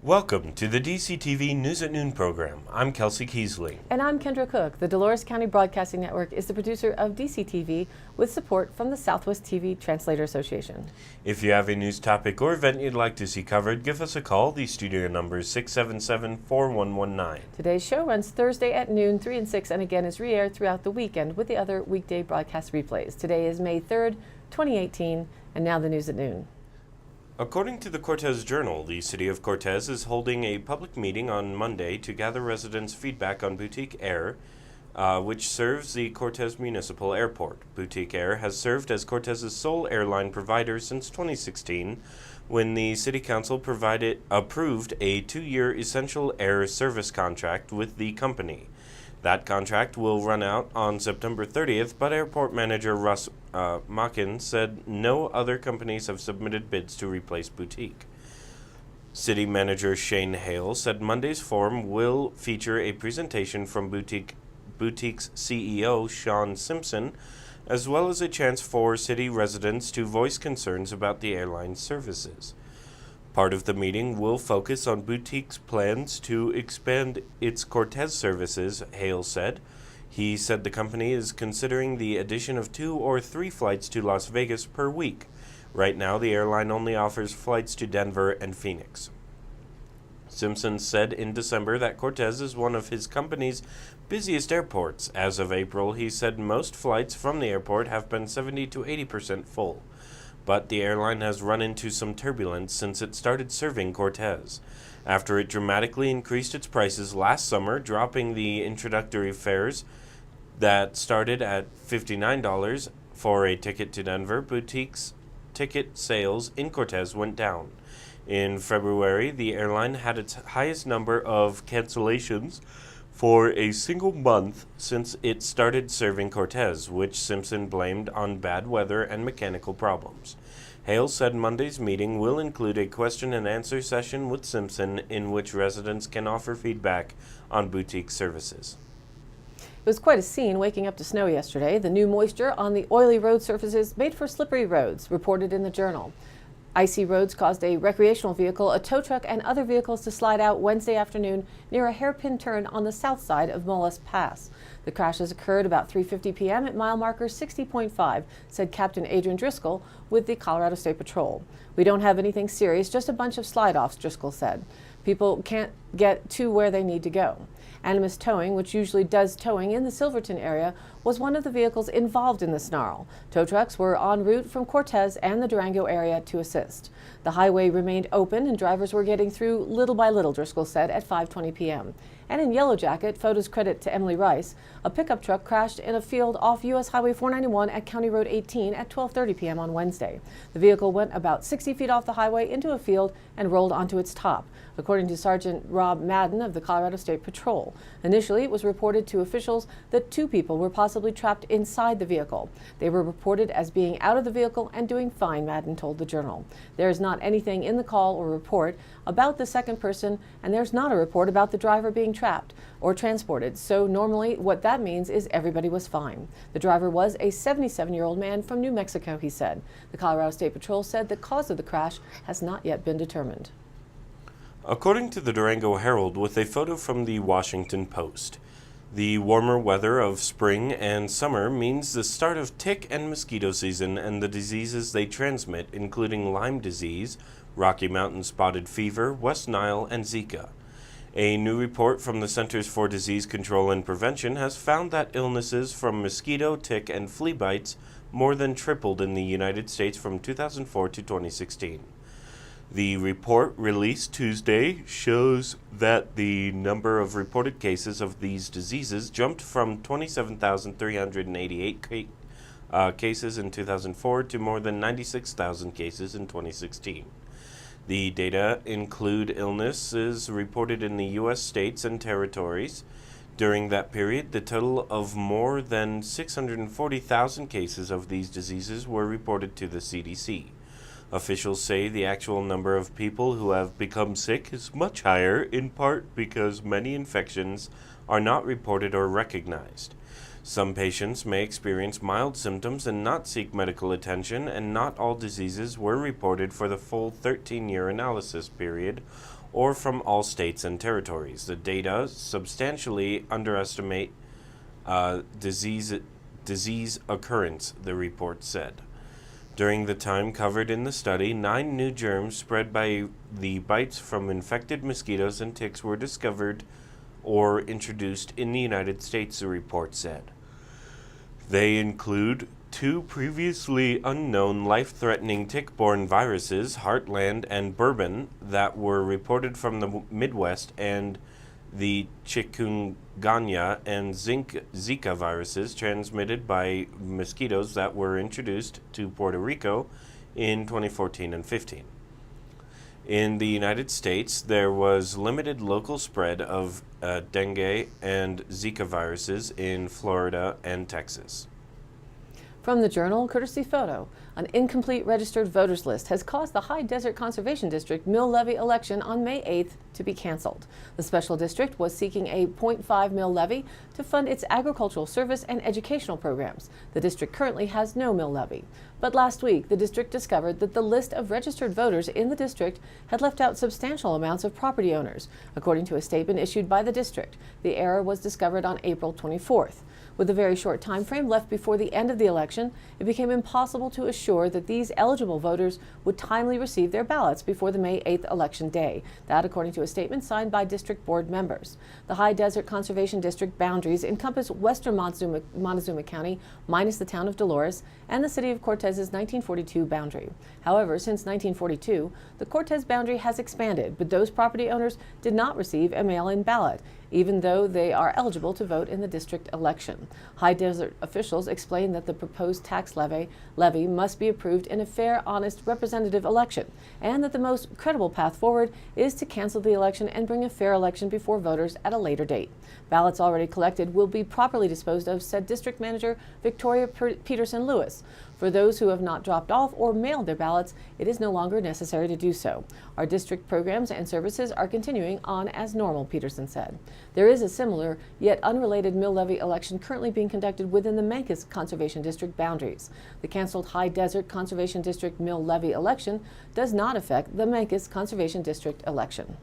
Welcome to the DCTV News at Noon program. I'm Kelsey Keesley. And I'm Kendra Cook. The Dolores County Broadcasting Network is the producer of DCTV with support from the Southwest TV Translator Association. If you have a news topic or event you'd like to see covered, give us a call. The studio number is 677-4119. Today's show runs Thursday at noon, 3 and 6, and again is re-aired throughout the weekend with the other weekday broadcast replays. Today is May 3rd, 2018, and now the news at noon. According to the Cortez Journal, the City of Cortez is holding a public meeting on Monday to gather residents' feedback on Boutique Air, which serves the Cortez Municipal Airport. Boutique Air has served as Cortez's sole airline provider since 2016, when the City Council approved a 2-year essential air service contract with the company. That contract will run out on September 30th, but airport manager Russ Machin said no other companies have submitted bids to replace Boutique. City manager Shane Hale said Monday's forum will feature a presentation from Boutique's CEO Sean Simpson, as well as a chance for city residents to voice concerns about the airline's services. Part of the meeting will focus on Boutique's plans to expand its Cortez services, Hale said. He said the company is considering the addition of 2 or 3 flights to Las Vegas per week. Right now, the airline only offers flights to Denver and Phoenix. Simpson said in December that Cortez is one of his company's busiest airports. As of April, he said most flights from the airport have been 70 to 80% full. But the airline has run into some turbulence since it started serving Cortez. After it dramatically increased its prices last summer, dropping the introductory fares that started at $59 for a ticket to Denver, Boutique's ticket sales in Cortez went down. In February, the airline had its highest number of cancellations for a single month since it started serving Cortez, which Simpson blamed on bad weather and mechanical problems. Hale said Monday's meeting will include a question and answer session with Simpson in which residents can offer feedback on Boutique services. It was quite a scene waking up to snow yesterday. The new moisture on the oily road surfaces made for slippery roads, reported in the Journal. Icy roads caused a recreational vehicle, a tow truck, and other vehicles to slide out Wednesday afternoon near a hairpin turn on the south side of Mollusk Pass. The crashes occurred about 3:50 p.m. at mile marker 60.5, said Captain Adrian Driscoll with the Colorado State Patrol. "We don't have anything serious, just a bunch of slide-offs," Driscoll said. "People can't get to where they need to go." Animas Towing, which usually does towing in the Silverton area, was one of the vehicles involved in the snarl. Tow trucks were en route from Cortez and the Durango area to assist. The highway remained open and drivers were getting through little by little, Driscoll said at 5:20 p.m. And in Yellow Jacket, photos credit to Emily Rice, a pickup truck crashed in a field off U.S. Highway 491 at County Road 18 at 12:30 p.m. on Wednesday. The vehicle went about 60 feet off the highway into a field and rolled onto its top, according to Sergeant Rob Madden of the Colorado State Patrol. Initially, it was reported to officials that 2 people were possibly trapped inside the vehicle. They were reported as being out of the vehicle and doing fine, Madden told the Journal. There is not anything in the call or report about the second person, and there's not a report about the driver being trapped or transported, so normally what that means is everybody was fine. The driver was a 77-year-old man from New Mexico, he said. The Colorado State Patrol said the cause of the crash has not yet been determined. According to the Durango Herald, with a photo from the Washington Post, the warmer weather of spring and summer means the start of tick and mosquito season and the diseases they transmit, including Lyme disease, Rocky Mountain spotted fever, West Nile, and Zika. A new report from the Centers for Disease Control and Prevention has found that illnesses from mosquito, tick, and flea bites more than tripled in the United States from 2004 to 2016. The report released Tuesday shows that the number of reported cases of these diseases jumped from 27,388 cases in 2004 to more than 96,000 cases in 2016. The data include illnesses reported in the U.S. states and territories. During that period, the total of more than 640,000 cases of these diseases were reported to the CDC. Officials say the actual number of people who have become sick is much higher, in part because many infections are not reported or recognized. Some patients may experience mild symptoms and not seek medical attention, and not all diseases were reported for the full 13-year analysis period, or from all states and territories. The data substantially underestimate disease occurrence, the report said. During the time covered in the study, 9 new germs spread by the bites from infected mosquitoes and ticks were discovered or introduced in the United States, the report said. They include 2 previously unknown life-threatening tick-borne viruses, Heartland and Bourbon, that were reported from the Midwest, and the chikungunya and Zika viruses transmitted by mosquitoes that were introduced to Puerto Rico in 2014 and 15. In the United States, there was limited local spread of dengue and Zika viruses in Florida and Texas. From the Journal, courtesy photo, an incomplete registered voters list has caused the High Desert Conservation District mill levy election on May 8th to be canceled. The special district was seeking a 0.5 mill levy to fund its agricultural service and educational programs. The district currently has no mill levy. But last week, the district discovered that the list of registered voters in the district had left out substantial amounts of property owners. According to a statement issued by the district, the error was discovered on April 24th. With a very short time frame left before the end of the election, it became impossible to assure that these eligible voters would timely receive their ballots before the May 8th election day. That, according to a statement signed by district board members. The High Desert Conservation District boundaries encompass western Montezuma County, minus the town of Dolores, and the city of Cortez's 1942 boundary. However, since 1942, the Cortez boundary has expanded, but those property owners did not receive a mail-in ballot, even though they are eligible to vote in the district election. High Desert officials explained that the proposed tax levy must be approved in a fair, honest, representative election, and that the most credible path forward is to cancel the election and bring a fair election before voters at a later date. Ballots already collected will be properly disposed of, said District Manager Victoria Peterson Lewis. For those who have not dropped off or mailed their ballots, it is no longer necessary to do so. Our district programs and services are continuing on as normal, Peterson said. There is a similar yet unrelated mill levy election currently being conducted within the Mancos Conservation District boundaries. The canceled High Desert Conservation District mill levy election does not affect the Mancos Conservation District election.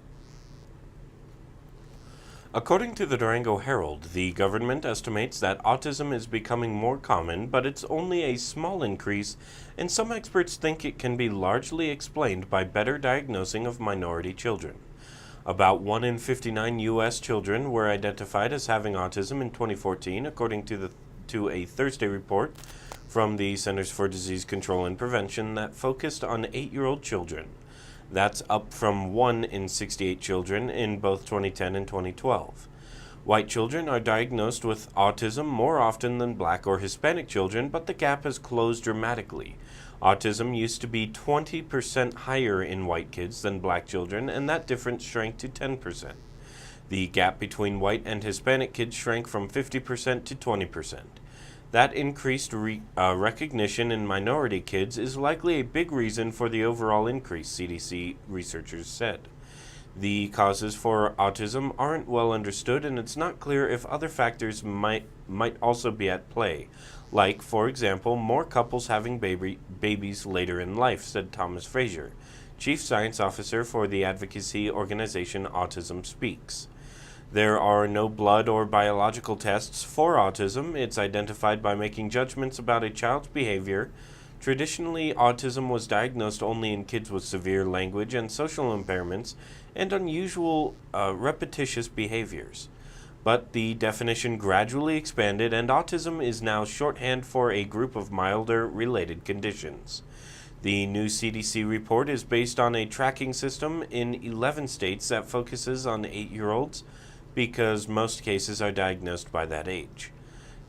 According to the Durango Herald, the government estimates that autism is becoming more common, but it's only a small increase, and some experts think it can be largely explained by better diagnosing of minority children. About 1 in 59 U.S. children were identified as having autism in 2014, according to a Thursday report from the Centers for Disease Control and Prevention that focused on 8-year-old children. That's up from 1 in 68 children in both 2010 and 2012. White children are diagnosed with autism more often than black or Hispanic children, but the gap has closed dramatically. Autism used to be 20% higher in white kids than black children, and that difference shrank to 10%. The gap between white and Hispanic kids shrank from 50% to 20%. That increased recognition in minority kids is likely a big reason for the overall increase, CDC researchers said. The causes for autism aren't well understood, and it's not clear if other factors might also be at play, like, for example, more couples having babies later in life, said Thomas Frazier, Chief Science Officer for the advocacy organization Autism Speaks. There are no blood or biological tests for autism. It's identified by making judgments about a child's behavior. Traditionally, autism was diagnosed only in kids with severe language and social impairments and unusual repetitious behaviors. But the definition gradually expanded, and autism is now shorthand for a group of milder related conditions. The new CDC report is based on a tracking system in 11 states that focuses on 8-year-olds, because most cases are diagnosed by that age.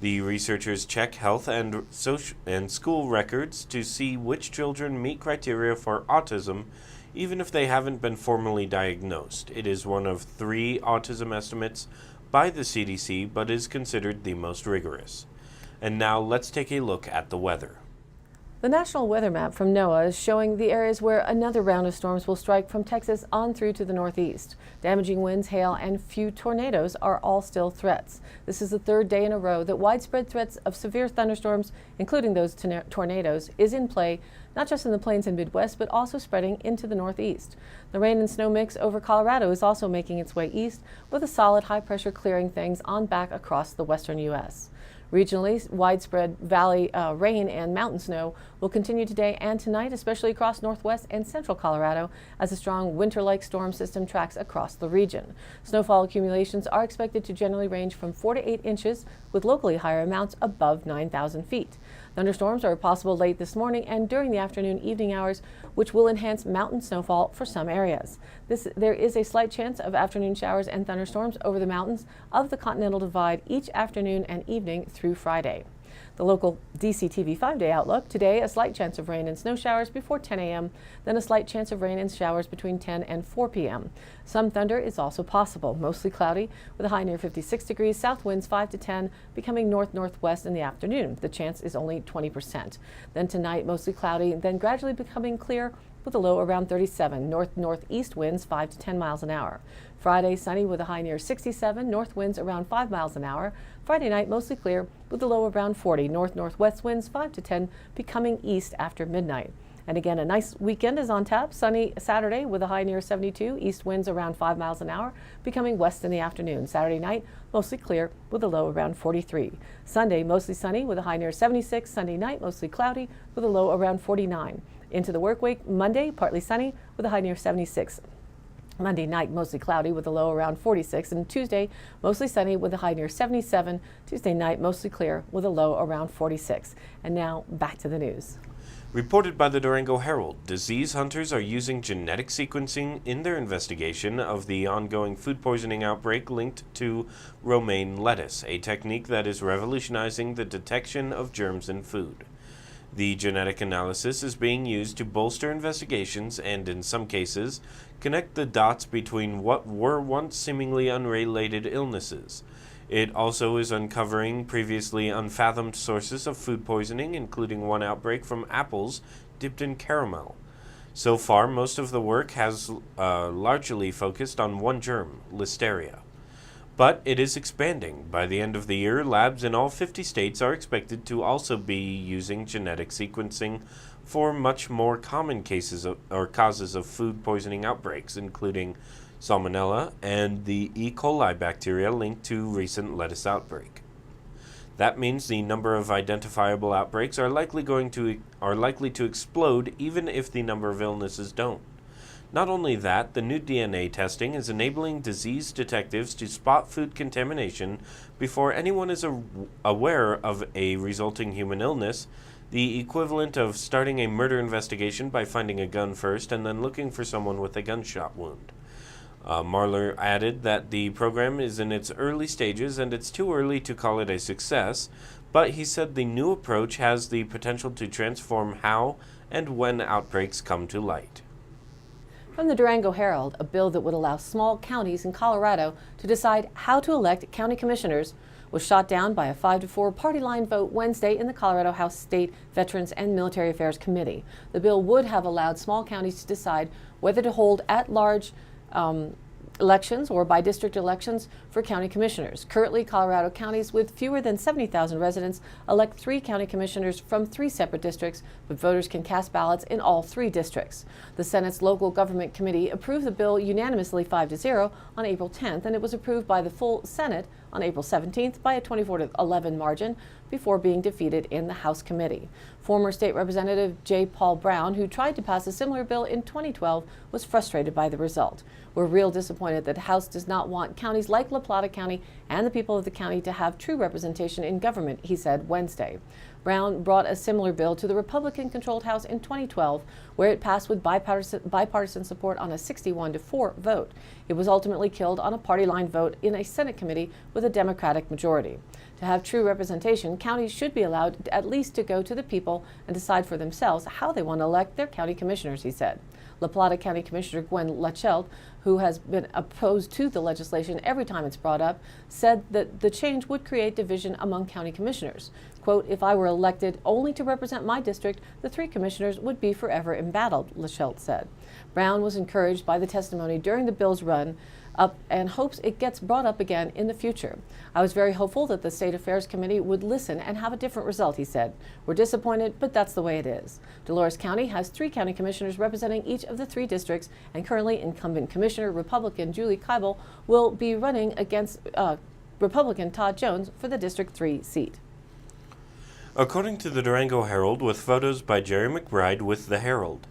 The researchers check health and school records to see which children meet criteria for autism, even if they haven't been formally diagnosed. It is one of 3 autism estimates by the CDC, but is considered the most rigorous. And now let's take a look at the weather. The national weather map from NOAA is showing the areas where another round of storms will strike from Texas on through to the northeast. Damaging winds, hail, and few tornadoes are all still threats. This is the 3rd day in a row that widespread threats of severe thunderstorms, including those tornadoes, is in play not just in the plains and Midwest, but also spreading into the Northeast. The rain and snow mix over Colorado is also making its way east, with a solid high pressure clearing things on back across the western U.S. Regionally, widespread valley rain and mountain snow will continue today and tonight, especially across northwest and central Colorado, as a strong winter-like storm system tracks across the region. Snowfall accumulations are expected to generally range from 4 to 8 inches, with locally higher amounts above 9,000 feet. Thunderstorms are possible late this morning and during the afternoon-evening hours, which will enhance mountain snowfall for some areas. There is a slight chance of afternoon showers and thunderstorms over the mountains of the Continental Divide each afternoon and evening through Friday. The local DCTV 5-day outlook: today, a slight chance of rain and snow showers before 10 a.m., then a slight chance of rain and showers between 10 and 4 p.m. Some thunder is also possible, mostly cloudy, with a high near 56 degrees, south winds 5 to 10, becoming north-northwest in the afternoon. The chance is only 20%. Then tonight, mostly cloudy, then gradually becoming clear, with a low around 37, north-northeast winds 5 to 10 miles an hour. Friday, sunny with a high near 67, north winds around 5 miles an hour. Friday night, mostly clear with a low around 40, north-northwest winds 5 to 10, becoming east after midnight. And again, a nice weekend is on tap. Sunny Saturday with a high near 72, east winds around 5 miles an hour, becoming west in the afternoon. Saturday night, mostly clear with a low around 43. Sunday, mostly sunny with a high near 76. Sunday night, mostly cloudy with a low around 49. Into the work week, Monday, partly sunny with a high near 76. Monday night, mostly cloudy with a low around 46. And Tuesday, mostly sunny with a high near 77. Tuesday night, mostly clear with a low around 46. And now, back to the news. Reported by the Durango Herald, disease hunters are using genetic sequencing in their investigation of the ongoing food poisoning outbreak linked to romaine lettuce, a technique that is revolutionizing the detection of germs in food. The genetic analysis is being used to bolster investigations and, in some cases, connect the dots between what were once seemingly unrelated illnesses. It also is uncovering previously unfathomed sources of food poisoning, including one outbreak from apples dipped in caramel. So far, most of the work has largely focused on one germ, Listeria. But it is expanding. By the end of the year, labs in all 50 states are expected to also be using genetic sequencing for much more common cases or causes of food poisoning outbreaks, including Salmonella and the E. coli bacteria linked to recent lettuce outbreak. That means the number of identifiable outbreaks are likely to explode, even if the number of illnesses don't. Not only that, the new DNA testing is enabling disease detectives to spot food contamination before anyone is aware of a resulting human illness, the equivalent of starting a murder investigation by finding a gun first and then looking for someone with a gunshot wound. Marler added that the program is in its early stages and it's too early to call it a success, but he said the new approach has the potential to transform how and when outbreaks come to light. From the Durango Herald, a bill that would allow small counties in Colorado to decide how to elect county commissioners was shot down by a 5-4 party line vote Wednesday in the Colorado House State Veterans and Military Affairs Committee. The bill would have allowed small counties to decide whether to hold at-large elections or by district elections for county commissioners. Currently, Colorado counties with fewer than 70,000 residents elect 3 county commissioners from 3 separate districts, but voters can cast ballots in all 3 districts. The Senate's Local Government Committee approved the bill unanimously 5-0 on April 10th, and it was approved by the full Senate on April 17th by a 24-11 margin before being defeated in the House committee. Former State Representative J. Paul Brown, who tried to pass a similar bill in 2012, was frustrated by the result. We're real disappointed that the House does not want counties like La Plata County and the people of the county to have true representation in government, he said Wednesday. Brown brought a similar bill to the Republican-controlled House in 2012, where it passed with bipartisan support on a 61-4 vote. It was ultimately killed on a party line vote in a Senate committee with a Democratic majority. To have true representation, counties should be allowed at least to go to the people and decide for themselves how they want to elect their county commissioners, he said. La Plata County Commissioner Gwen Lachelt, who has been opposed to the legislation every time it's brought up, said that the change would create division among county commissioners. Quote, "If I were elected only to represent my district, the 3 commissioners would be forever embattled," Lachelt said. Brown was encouraged by the testimony during the bill's run up and hopes it gets brought up again in the future. I was very hopeful that the State Affairs Committee would listen and have a different result, he said. We're disappointed, but that's the way it is. Dolores County has 3 county commissioners representing each of the 3 districts, and currently incumbent Commissioner Republican Julie Keibel will be running against Republican Todd Jones for the District 3 seat. According to the Durango Herald, with photos by Jerry McBride with the Herald.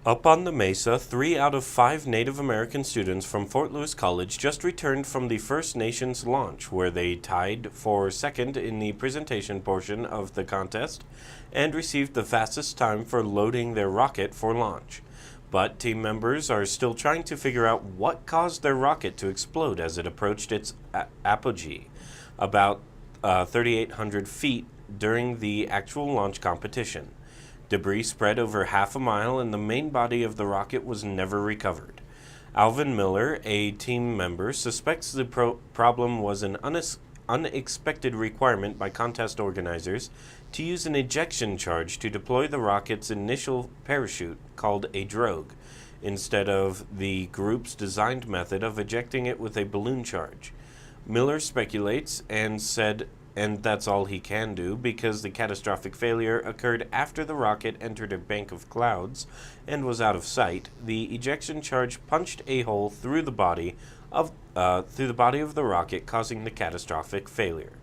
Up on the Mesa, 3 out of 5 Native American students from Fort Lewis College just returned from the First Nations launch, where they tied for second in the presentation portion of the contest and received the fastest time for loading their rocket for launch. But team members are still trying to figure out what caused their rocket to explode as it approached its apogee, about 3,800 feet during the actual launch competition. Debris spread over half a mile and the main body of the rocket was never recovered. Alvin Miller, a team member, suspects the problem was an unexpected requirement by contest organizers to use an ejection charge to deploy the rocket's initial parachute, called a drogue, instead of the group's designed method of ejecting it with a balloon charge. Miller speculates and said, and that's all he can do, because the catastrophic failure occurred after the rocket entered a bank of clouds and was out of sight. The ejection charge punched a hole through the body of the rocket, causing the catastrophic failure.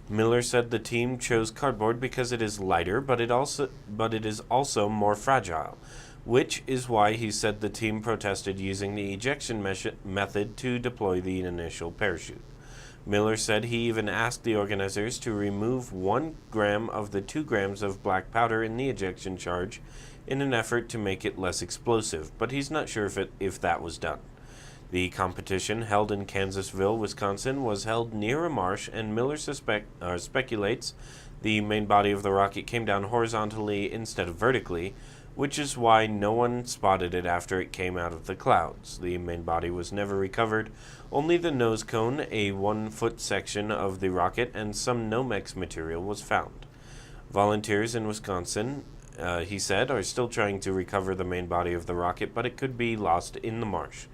Miller said the team chose cardboard because it is lighter, but it is also more fragile, which is why he said the team protested using the ejection method to deploy the initial parachute. Miller said he even asked the organizers to remove 1 gram of the 2 grams of black powder in the ejection charge in an effort to make it less explosive, but he's not sure if that was done. The competition, held in Kansasville, Wisconsin, was held near a marsh, and Miller speculates the main body of the rocket came down horizontally instead of vertically, which is why no one spotted it after it came out of the clouds. The main body was never recovered. Only the nose cone, a 1-foot section of the rocket, and some Nomex material was found. Volunteers in Wisconsin, he said, are still trying to recover the main body of the rocket, but it could be lost in the marsh.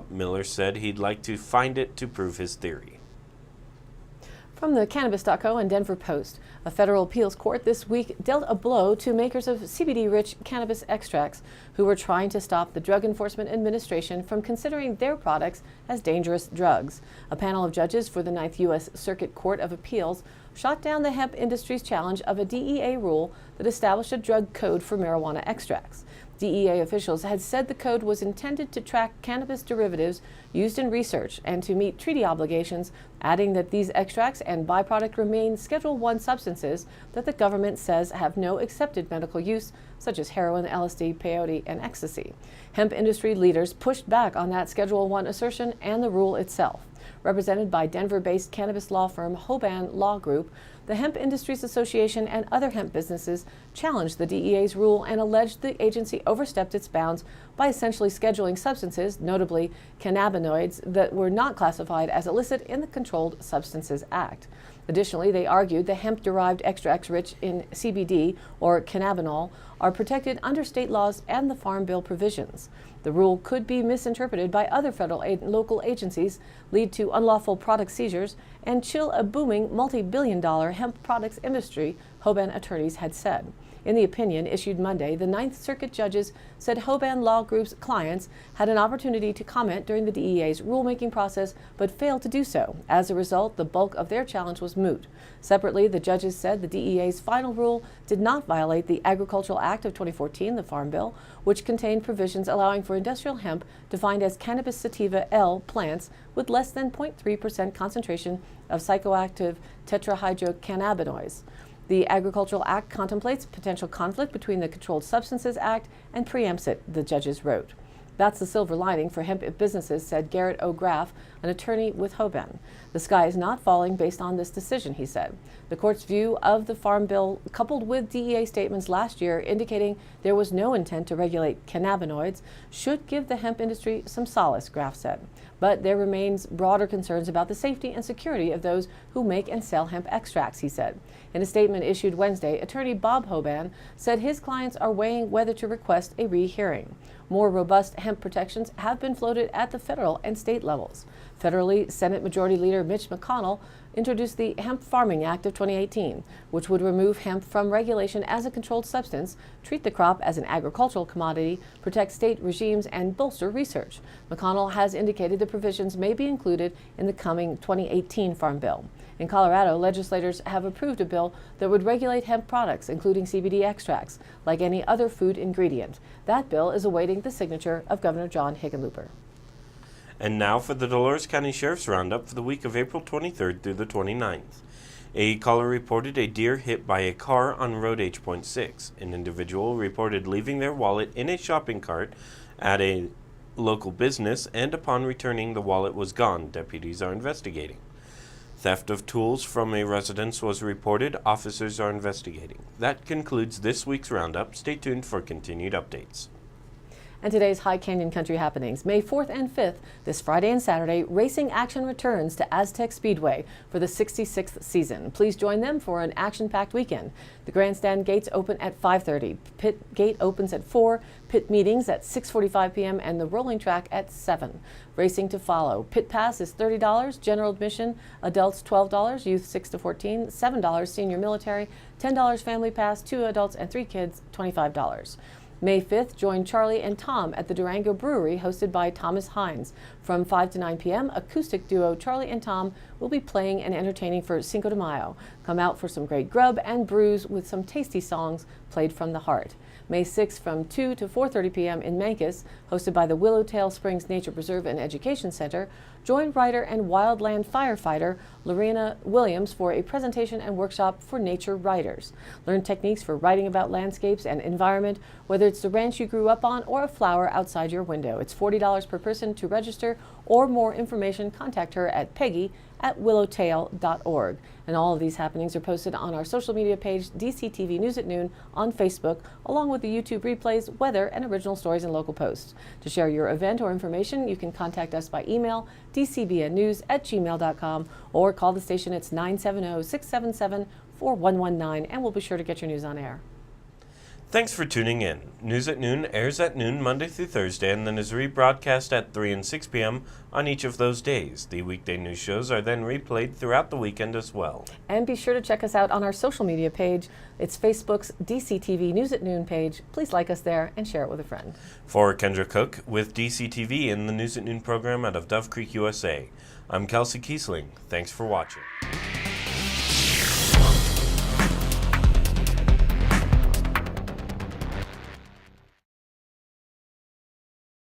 Miller said he'd like to find it to prove his theory. From the Cannabis.co and Denver Post, a federal appeals court this week dealt a blow to makers of CBD-rich cannabis extracts who were trying to stop the Drug Enforcement Administration from considering their products as dangerous drugs. A panel of judges for the 9th U.S. Circuit Court of Appeals shot down the hemp industry's challenge of a DEA rule that established a drug code for marijuana extracts. DEA officials had said the code was intended to track cannabis derivatives used in research and to meet treaty obligations, adding that these extracts and byproduct remain Schedule I substances that the government says have no accepted medical use, such as heroin, LSD, peyote, and ecstasy. Hemp industry leaders pushed back on that Schedule I assertion and the rule itself. Represented by Denver-based cannabis law firm Hoban Law Group, the Hemp Industries Association and other hemp businesses challenged the DEA's rule and alleged the agency overstepped its bounds by essentially scheduling substances, notably cannabinoids, that were not classified as illicit in the Controlled Substances Act. Additionally, they argued the hemp-derived extracts rich in CBD, or cannabinol, are protected under state laws and the Farm Bill provisions. The rule could be misinterpreted by other federal and local agencies, lead to unlawful product seizures, and chill a booming multi-billion-dollar hemp products industry, Hoban attorneys had said. In the opinion issued Monday, the 9th Circuit judges said Hoban Law Group's clients had an opportunity to comment during the DEA's rulemaking process, but failed to do so. As a result, the bulk of their challenge was moot. Separately, the judges said the DEA's final rule did not violate the Agricultural Act of 2014, the Farm Bill, which contained provisions allowing for industrial hemp defined as cannabis sativa L plants with less than 0.3% concentration of psychoactive tetrahydrocannabinoids. The Agricultural Act contemplates potential conflict between the Controlled Substances Act and preempts it, the judges wrote. That's the silver lining for hemp businesses, said Garrett O'Graff, an attorney with Hoban. The sky is not falling based on this decision, he said. The court's view of the Farm Bill, coupled with DEA statements last year indicating there was no intent to regulate cannabinoids, should give the hemp industry some solace, Graff said. but there remains broader concerns about the safety and security of those who make and sell hemp extracts, he said. In a statement issued Wednesday, attorney Bob Hoban said his clients are weighing whether to request a rehearing. More robust hemp protections have been floated at the federal and state levels. Federally, Senate Majority Leader Mitch McConnell introduced the Hemp Farming Act of 2018, which would remove hemp from regulation as a controlled substance, treat the crop as an agricultural commodity, protect state regimes, and bolster research. McConnell has indicated the provisions may be included in the coming 2018 Farm Bill. In Colorado, legislators have approved a bill that would regulate hemp products, including CBD extracts, like any other food ingredient. That bill is awaiting the signature of Governor John Hickenlooper. And now for the Dolores County Sheriff's Roundup for the week of April 23rd through the 29th. A caller reported a deer hit by a car on Road H.6. An individual reported leaving their wallet in a shopping cart at a local business, and upon returning, the wallet was gone. Deputies are investigating. Theft of tools from a residence was reported. Officers are investigating. That concludes this week's Roundup. Stay tuned for continued updates. And today's High Canyon Country happenings. May 4th and 5th, this Friday and Saturday, racing action returns to Aztec Speedway for the 66th season. Please join them for an action-packed weekend. The grandstand gates open at 5:30. Pit gate opens at 4, pit meetings at 6:45 p.m., and the rolling track at 7. Racing to follow. Pit pass is $30, general admission, adults $12, youth 6 to 14, $7 senior military, $10 family pass, 2 adults and 3 kids, $25. May 5th, join Charlie and Tom at the Durango Brewery, hosted by Thomas Hines. From 5 to 9 p.m., acoustic duo Charlie and Tom will be playing and entertaining for Cinco de Mayo. Come out for some great grub and brews with some tasty songs played from the heart. May 6th, from 2 to 4:30 p.m. in Mancos, hosted by the Willowtail Springs Nature Preserve and Education Center, join writer and wildland firefighter Lorena Williams for a presentation and workshop for nature writers. Learn techniques for writing about landscapes and environment, whether it's the ranch you grew up on or a flower outside your window. It's $40 per person to register, or more information, contact her at peggy@willowtail.org. And all of these happenings are posted on our social media page, DCTV News at Noon, on Facebook, along with the YouTube replays, weather, and original stories and local posts. To share your event or information, you can contact us by email, dcbnnews@gmail.com, or call the station. It's 970-677-4119, and we'll be sure to get your news on air. Thanks for tuning in. News at Noon airs at noon Monday through Thursday, and then is rebroadcast at 3 and 6 p.m. on each of those days. The weekday news shows are then replayed throughout the weekend as well. And be sure to check us out on our social media page. It's Facebook's DCTV News at Noon page. Please like us there and share it with a friend. For Kendra Cook with DCTV in the News at Noon program out of Dove Creek, USA, I'm Kelsey Kiesling. Thanks for watching.